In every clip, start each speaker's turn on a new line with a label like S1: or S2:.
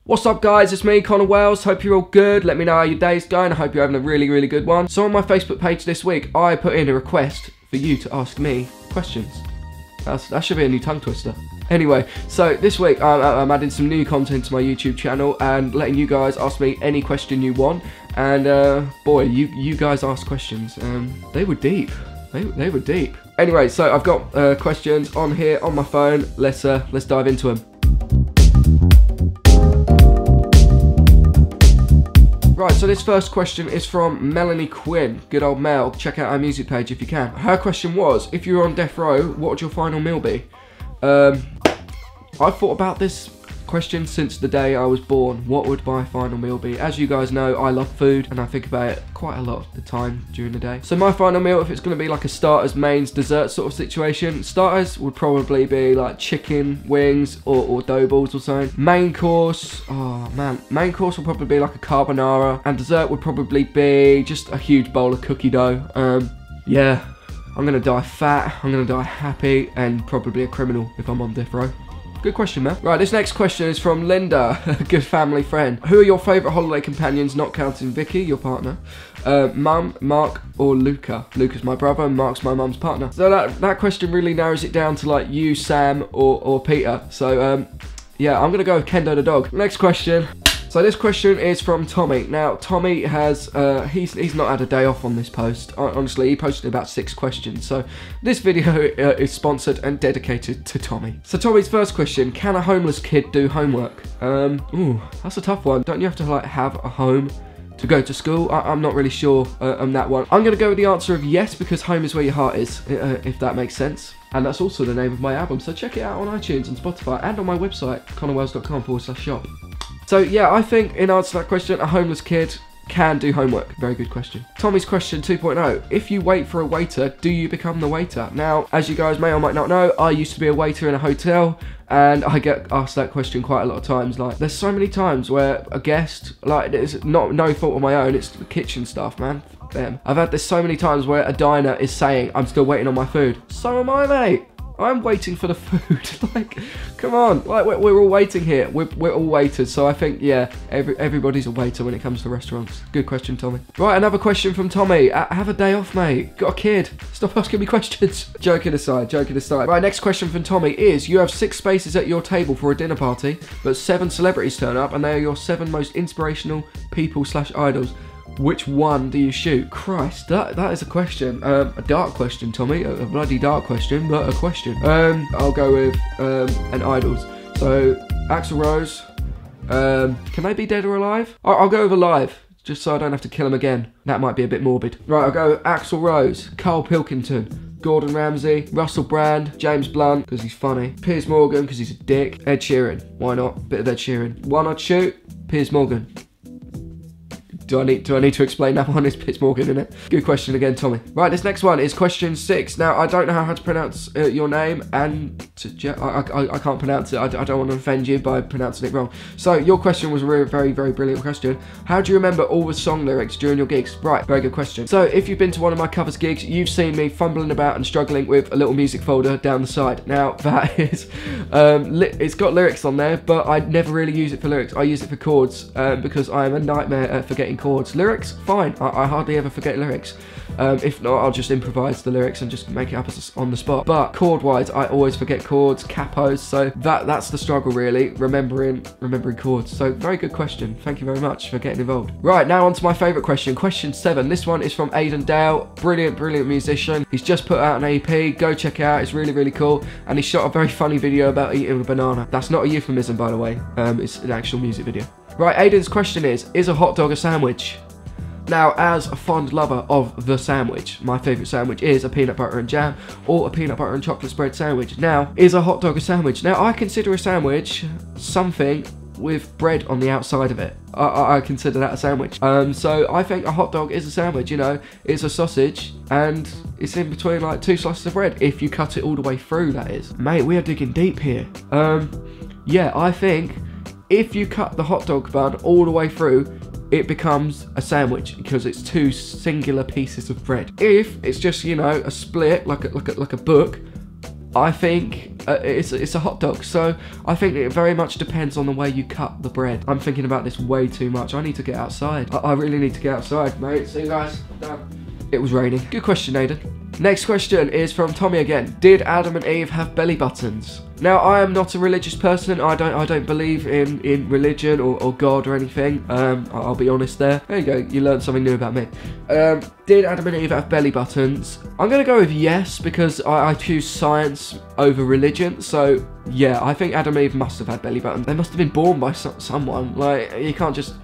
S1: What's up guys, it's me, Connor Wells. Hope you're all good. Let me know how your day's going. I hope you're having a really, really good one. So on my Facebook page this week, I put in a request for you to ask me questions. That should be a new tongue twister. Anyway, so this week I'm adding some new content to my YouTube channel and letting you guys ask me any question you want. And boy, you guys asked questions. They were deep. They were deep. Anyway, so I've got questions on here on my phone. Let's dive into them. Right, so this first question is from Melanie Quinn. Good old Mel. Check out our music page if you can. Her question was, if you were on death row, what would your final meal be? I've thought about this question since the day I was born. What would my final meal be? As you guys know, I love food and I think about it quite a lot of the time during the day. So my final meal, if it's going to be like a starters, mains, dessert sort of situation, starters would probably be like chicken wings or dough balls or something. Main course, oh man, main course would probably be like a carbonara, and dessert would probably be just a huge bowl of cookie dough. Yeah, I'm going to die fat, I'm going to die happy, and probably a criminal if I'm on death row. Good question, man. Right, this next question is from Linda, a good family friend. Who are your favourite holiday companions, not counting Vicky, your partner? Mum, Mark, or Luca? Luca's my brother, and Mark's my mum's partner. So that question really narrows it down to like you, Sam, or Peter. So, yeah, I'm going to go with Kendo the dog. Next question. So this question is from Tommy. Now, Tommy has, he's not had a day off on this post. Honestly, he posted about 6 questions. So this video is sponsored and dedicated to Tommy. So Tommy's first question, can a homeless kid do homework? Ooh, that's a tough one. Don't you have to like have a home to go to school? I'm not really sure on that one. I'm going to go with the answer of yes, because home is where your heart is, if that makes sense. And that's also the name of my album. So check it out on iTunes and Spotify and on my website, connorwells.com/shop. So yeah, I think in answer to that question, a homeless kid can do homework. Very good question. Tommy's question 2.0. If you wait for a waiter, do you become the waiter? Now, as you guys may or might not know, I used to be a waiter in a hotel, and I get asked that question quite a lot of times. Like, there's so many times where a guest, like, it's no fault of my own, it's the kitchen staff, man. Them. I've had this so many times where a diner is saying, I'm still waiting on my food. So am I, mate. I'm waiting for the food. Like, come on. Like, we're all waiting here. We're all waiters. So I think, yeah, everybody's a waiter when it comes to restaurants. Good question, Tommy. Right, another question from Tommy. Have a day off, mate. Got a kid. Stop asking me questions. Joking aside, joking aside. Right, next question from Tommy is, you have 6 spaces at your table for a dinner party, but 7 celebrities turn up, and they are your 7 most inspirational people/idols. Which one do you shoot? Christ, that is a question. A dark question, Tommy. A bloody dark question, but a question. I'll go with an idols. So Axl Rose. Can they be dead or alive? I'll go with alive, just so I don't have to kill him again. That might be a bit morbid. Right, I'll go with Axl Rose, Carl Pilkington, Gordon Ramsay, Russell Brand, James Blunt, because he's funny, Piers Morgan, because he's a dick, Ed Sheeran. Why not? Bit of Ed Sheeran. One I'd shoot, Piers Morgan. Do I need to explain that one? It's Piers Morgan, isn't it? Good question again, Tommy. Right, this next one is question 6. Now, I don't know how to pronounce your name, and I can't pronounce it. I don't want to offend you by pronouncing it wrong. So, your question was a very, very brilliant question. How do you remember all the song lyrics during your gigs? Right, very good question. So, if you've been to one of my covers gigs, you've seen me fumbling about and struggling with a little music folder down the side. Now, that is, it's got lyrics on there, but I never really use it for lyrics. I use it for chords, because I am a nightmare at forgetting chords. Lyrics, fine. I hardly ever forget lyrics. If not, I'll just improvise the lyrics and just make it up on the spot. But chord-wise, I always forget chords, capos. So that's the struggle, really, remembering chords. So very good question. Thank you very much for getting involved. Right, now on to my favourite question. Question 7. This one is from Aidan Dale. Brilliant musician. He's just put out an EP. Go check it out. It's really, really cool. And he shot a very funny video about eating a banana. That's not a euphemism, by the way. It's an actual music video. Right, Aidan's question is a hot dog a sandwich? Now, as a fond lover of the sandwich, my favourite sandwich is a peanut butter and jam or a peanut butter and chocolate spread sandwich. Now, is a hot dog a sandwich? Now, I consider a sandwich something with bread on the outside of it. I consider that a sandwich. So I think a hot dog is a sandwich, you know. It's a sausage and it's in between like 2 slices of bread, if you cut it all the way through, that is. Mate, we are digging deep here. Yeah, I think if you cut the hot dog bun all the way through, it becomes a sandwich because it's 2 singular pieces of bread. If it's just, you know, a split, like a book, I think it's a hot dog. So I think it very much depends on the way you cut the bread. I'm thinking about this way too much. I need to get outside. I really need to get outside, mate. See you guys. Done. It was raining. Good question, Aidan. Next question is from Tommy again. Did Adam and Eve have belly buttons? Now, I am not a religious person. I don't believe in religion or God or anything. I'll be honest there. There you go. You learned something new about me. Did Adam and Eve have belly buttons? I'm going to go with yes, because I choose science over religion. So, yeah, I think Adam and Eve must have had belly buttons. They must have been born by someone. Like, you can't just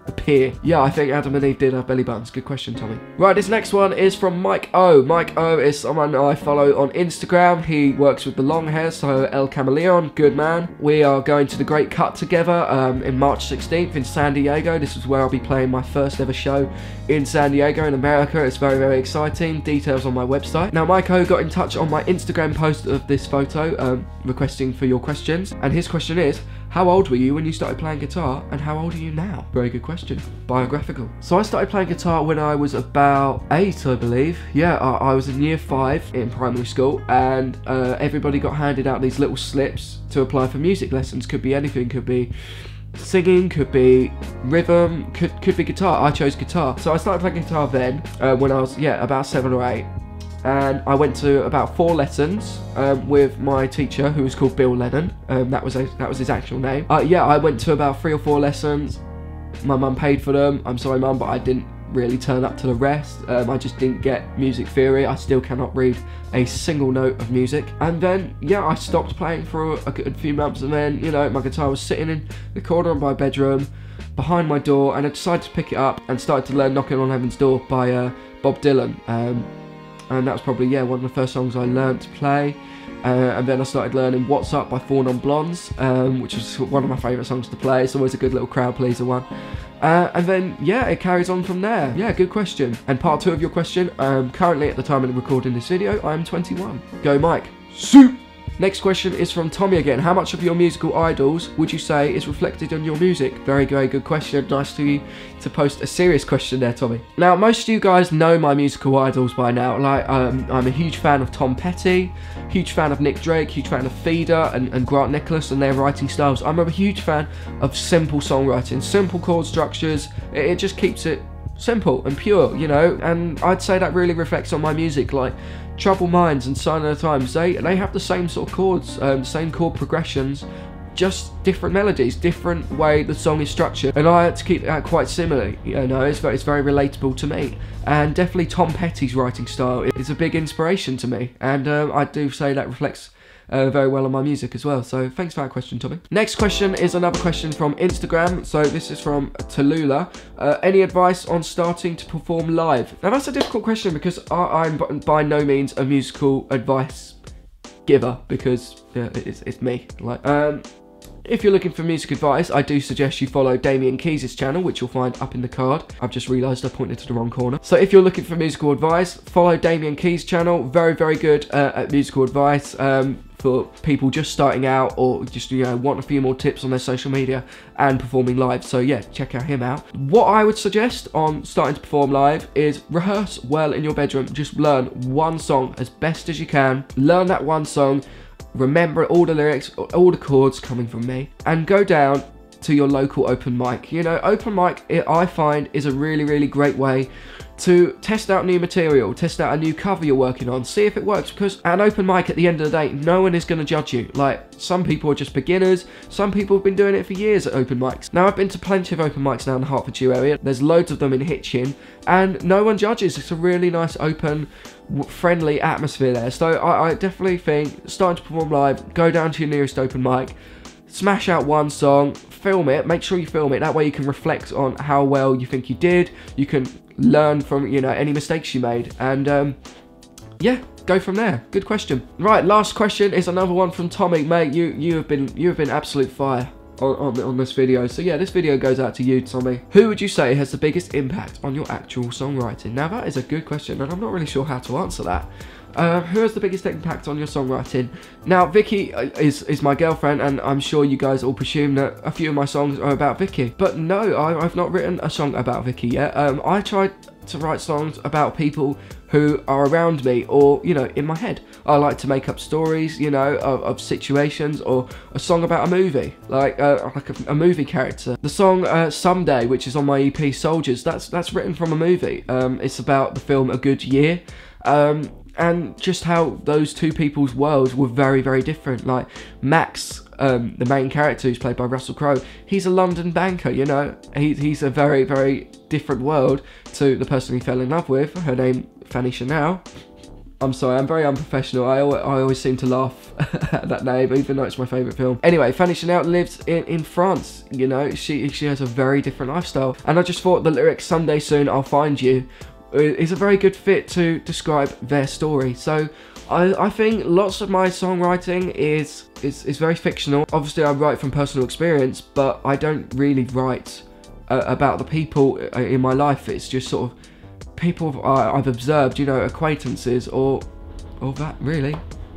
S1: appear. Yeah, I think Adam and Eve did have belly buttons. Good question, Tommy. Right, this next one is from Mike O. Mike O is someone I follow on Instagram. He works with the long hair, so El Camaleon, good man. We are going to the Great Cut together in March 16th in San Diego. This is where I'll be playing my first ever show in San Diego in America. It's very, very exciting. Details on my website. Now, Mike O got in touch on my Instagram post of this photo, requesting for your questions, and his question is, how old were you when you started playing guitar, and how old are you now? Very good question. Biographical. So I started playing guitar when I was about 8, I believe. Yeah, I was in year 5 in primary school, and everybody got handed out these little slips to apply for music lessons. Could be anything, could be singing, could be rhythm, could be guitar. I chose guitar. So I started playing guitar then when I was, yeah, about 7 or 8. And I went to about 4 lessons with my teacher, who was called Bill Lennon. That was his actual name. Yeah, I went to about 3 or 4 lessons. My mum paid for them. I'm sorry, mum, but I didn't really turn up to the rest. I just didn't get music theory. I still cannot read a single note of music. And then, yeah, I stopped playing for a good few months, and then, you know, my guitar was sitting in the corner of my bedroom behind my door, and I decided to pick it up and started to learn Knocking on Heaven's Door by Bob Dylan. And that was probably, yeah, one of the first songs I learned to play. And then I started learning What's Up by 4 Non Blondes, which is one of my favourite songs to play. It's always a good little crowd pleaser one. And then, yeah, it carries on from there. Yeah, good question. And part 2 of your question, currently at the time of recording this video, I am 21. Go Mike. Soup! Next question is from Tommy again. How much of your musical idols would you say is reflected on your music? Very, very good question. Nice to you to post a serious question there, Tommy. Now, most of you guys know my musical idols by now. Like, I'm a huge fan of Tom Petty, huge fan of Nick Drake, huge fan of Feeder and Grant Nicholas and their writing styles. I'm a huge fan of simple songwriting, simple chord structures. It just keeps it simple and pure, you know, and I'd say that really reflects on my music. Like Troubled Minds and Sign of the Times, they have the same sort of chords, same chord progressions, just different melodies, different way the song is structured, and I had to keep that quite similar, you know. It's very relatable to me, and definitely Tom Petty's writing style is a big inspiration to me, and I do say that reflects very well on my music as well. So thanks for that question, Tommy. Next question is another question from Instagram. So this is from Tallulah. Any advice on starting to perform live? Now that's a difficult question, because I'm by no means a musical advice giver, because it's me. Like, if you're looking for music advice, I do suggest you follow Damien Keys' channel, which you'll find up in the card. I've just realised I pointed to the wrong corner. So if you're looking for musical advice, follow Damien Keys' channel. Very, very good at musical advice for people just starting out, or just, you know, want a few more tips on their social media and performing live. So yeah, check out him out. What I would suggest on starting to perform live is rehearse well in your bedroom. Just learn one song as best as you can. Learn that one song. Remember all the lyrics, all the chords coming from me, and go down to your local open mic. You know, open mic, I find, is a really, really great way to test out new material, test out a new cover you're working on, see if it works, because at an open mic, at the end of the day, no one is going to judge you. Like, some people are just beginners, some people have been doing it for years at open mics. Now, I've been to plenty of open mics now in the Hertfordshire area. There's loads of them in Hitchin, and no one judges. It's a really nice, open, friendly atmosphere there. So I definitely think, starting to perform live, go down to your nearest open mic, smash out one song, film it, make sure you film it. That way you can reflect on how well you think you did. You can learn from, you know, any mistakes you made, and yeah, go from there. Good question. Right, last question is another one from Tommy. Mate, you have been absolute fire on this video. So yeah, this video goes out to you, Tommy. Who would you say has the biggest impact on your actual songwriting? Now that is a good question, and I'm not really sure how to answer that. Who has the biggest impact on your songwriting? Now, Vicky is my girlfriend, and I'm sure you guys all presume that a few of my songs are about Vicky. But no, I've not written a song about Vicky yet. I tried to write songs about people who are around me, or, you know, in my head. I like to make up stories, you know, of situations, or a song about a movie, like a movie character. The song Someday, which is on my EP Soldiers, that's written from a movie. It's about the film A Good Year, and just how those two people's worlds were very, very different. Like Max, the main character, who's played by Russell Crowe, he's a London banker, you know. He's a very, very different world to the person he fell in love with. Her name, Fanny Chanel. I'm sorry, I'm very unprofessional. I always seem to laugh at that name, even though it's my favourite film. Anyway, Fanny Chanel lives in France, you know. She has a very different lifestyle. And I just thought the lyric "Someday Soon I'll Find You" is a very good fit to describe their story. So I think lots of my songwriting is very fictional. Obviously I write from personal experience, but I don't really write about the people in my life. It's just sort of people I've observed, you know, acquaintances or that, really.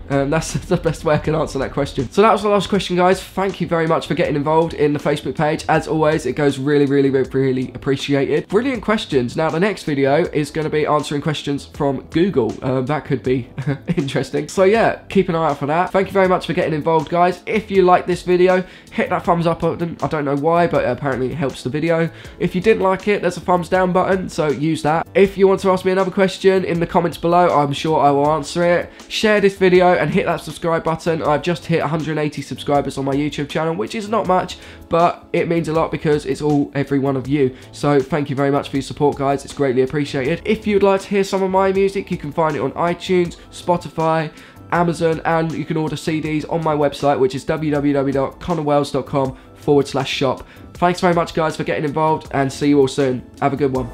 S1: That's the best way I can answer that question. So that was the last question, guys. Thank you very much for getting involved in the Facebook page. As always, it goes really, really, really appreciated. Brilliant questions. Now, the next video is going to be answering questions from Google. That could be interesting. So yeah, keep an eye out for that. Thank you very much for getting involved, guys. If you like this video, hit that thumbs up button. I don't know why, but apparently it helps the video. If you didn't like it, there's a thumbs down button, so use that. If you want to ask me another question in the comments below, I'm sure I will answer it. Share this video and hit that subscribe button. I've just hit 180 subscribers on my YouTube channel, which is not much, but it means a lot because it's all every one of you. So thank you very much for your support, guys. It's greatly appreciated. If you'd like to hear some of my music, you can find it on iTunes, Spotify, Amazon, and you can order CDs on my website, which is www.connorwells.com/shop. Thanks very much, guys, for getting involved, and see you all soon. Have a good one.